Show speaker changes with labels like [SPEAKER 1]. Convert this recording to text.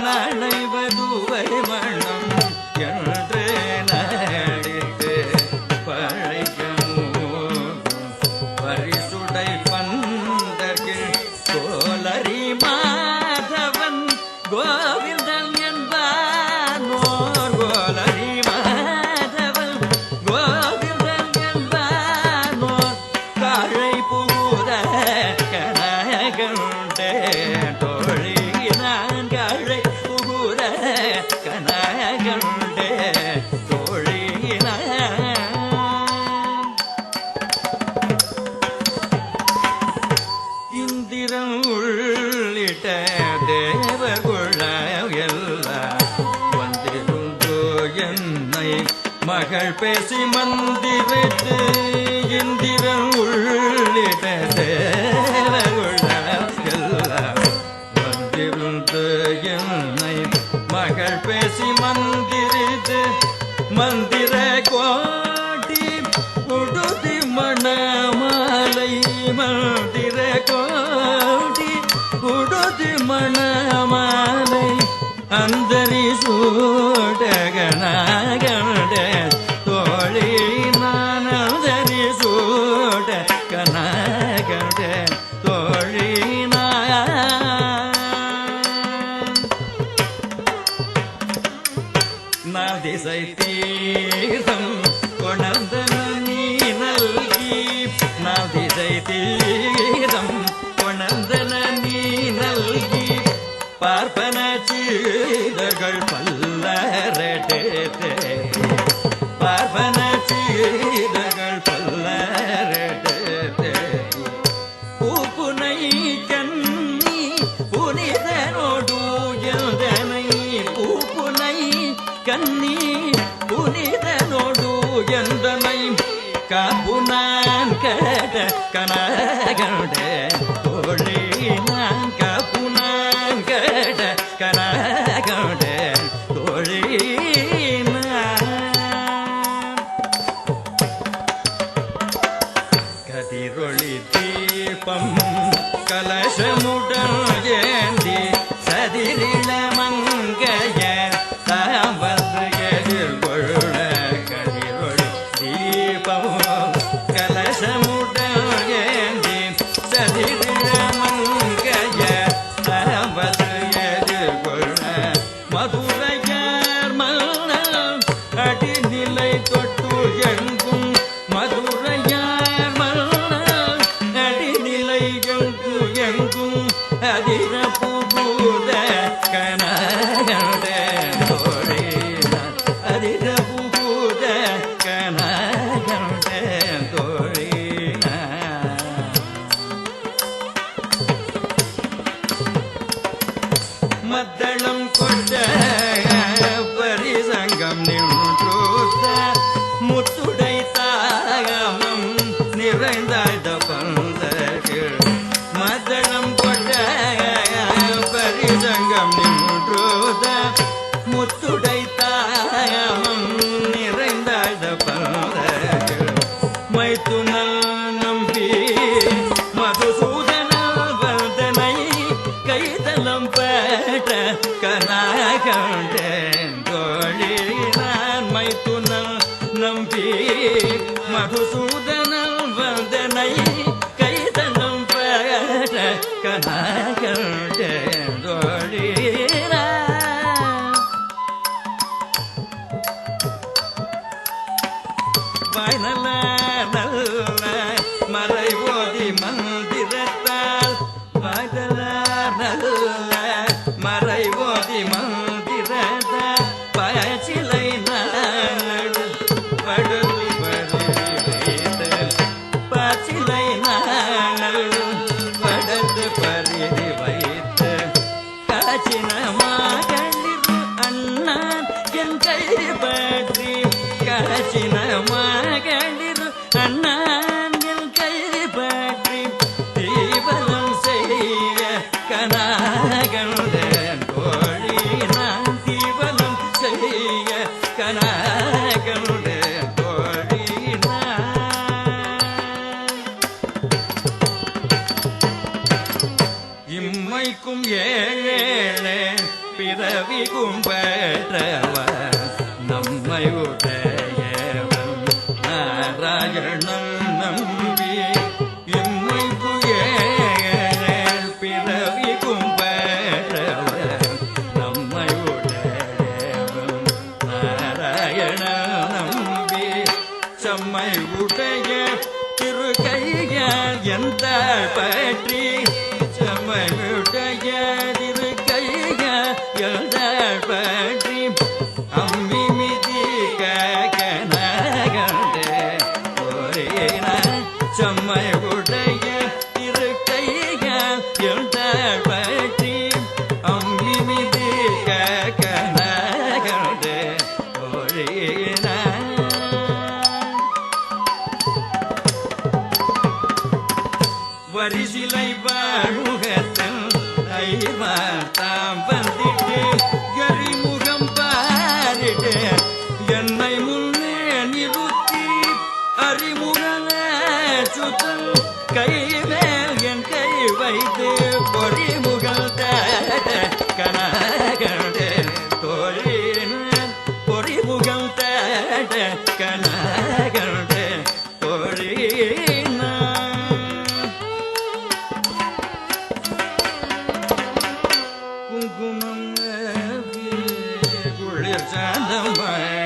[SPEAKER 1] நடைவதுவை மனம் என்று நடித்து பழைக்கும் பரிசுடை பந்தர்கள் கோலரி மாதவன் கோவிந்தன் என்பானோர் கோலரி மாதவன் கோவிந்தன் என்பானோர் காழை புகுத கனகண்டே தோழி நான் காழை புகுத கனகண்டே தோழி இந்திரன் உள்ளிட்ட தேவகுழ எல்லாம் வந்திருந்து என்னை மகள் பேசி மந்திரித்து இந்திரன் உள்ளிட்ட தேவகுழ எல்லாம் வந்திருந்து என்னை மகள் பேசி மந்திரித்து மந்திர கோட்டி உடுதி மணமாலை மந்திர கோட்டி உடுதி மணமாலை அந்தரி சூடகனாகண்ட தோழி நான் அந்தரி சூடகனாகண்ட தோழி நான் திசை தீர்த்தம் கொணர்ந்த நீ நல்கி நான் திசை தீர்த்தம் கொணர்ந்த நீ நல்கி பார்ப்பன சீடர்கள் பல்லரட்டே பார்ப்பன சீடர்கள் பல்லரட்டே பூப்புனை கண்ணி புனிதனோடு எந்தனை பூப்புனை கண்ணி புனிதனோடு எந்தனை காப்புனான் கேட்ட கனகண்ட தோழி நான் காப்புனான் கேட்ட கனகண்ட தோழி கதிரொளி தீபம் கலசமுடன் ஏந்தி சதிரிள மங்கைய தாம்பத்து எதிர்கொள்ள கதிரொளி தீபம் கலசமுடன் ஏந்தி சதிரிள மங்கைய தாம்பத்து எதிர்கொள்ள மதுரையார் மன்னன் அடிநிலை தொட்டு எங்கும் மதுரையார் மன்னன் அடிநிலை எங்கும் அதிர புகுத கனகண்ட தோழி அதிர புகுத கனகண்ட தோழி மத்தளம் கொண்ட பரிசங்கம் நின்றுத முத்துடை தாகமம் நிறைந்தாழ்ந்த பந்தர்கள் மத்தளம் கொண்ட பரிசங்கம் நின்றுத முத்துடை தாகமம் நிறைந்தாழ்ந்த பந்தர்கள் மைத்துனல் நம்பி மதுசூதன வந்தனை கைதலம் பெற்ற கனகண்ட தோழி நான் மைத்துனல் நம்பி மதுசூதன வந்தனை கைதலம் பெற்ற கனகண்ட தோழி வாய்நல்ல நல்ல மறை ஓதி மந்திரத்தால் வாய்நல்ல நல்ல மறை ஓதி மந்திரத்தால் பச்சிலை நாடு படுது பரிதி பச்சிலை நாடு படுது பரிதி வைத்து காச்சின மகளிர் அண்ணன் என் கை பற்றி காச்சின மகளிர் அண்ணன் என் கை பற்றி தீபலம் செய்ய கனகண்ட தோழி நான் தீபலம் செய்ய கனகண்ட தோழி இம்மைக்கும் ஏழேழே பிற பிறவி கும்பற்றவன் நம்மை உடையவன் நாராயணன் நம்பி இம்மை புயல் பிறவி கும்பற்றவன் நம்மை உடையவன் நாராயணன் நம்பி செம்மை உடைய திருக்கையால் எந்த பற்றி செம்மையுடைய திருக்கையால் எந்த பற்றி அம்மி மிதி கனகண்டே ஒரேன செம்மையுடைய திருக்கையால் எந்த பற்றி அம்மி மிதி கனகண்டே ஒரேன வரிசிலை வாழுகத்தன் ஐவாத்தாம் வந்திட்டு எரிமுகம் பாரிட்டு என்னை முன்னே நிறுத்தி அறிமுகன சுத்தல் கைமேல் என் கை வைத்து பொறிமுகல் கனகண்டே தோழின பொறிமுகம் கனகண்டே தோழின குங்குமம் குளிர் சாந்தமாய்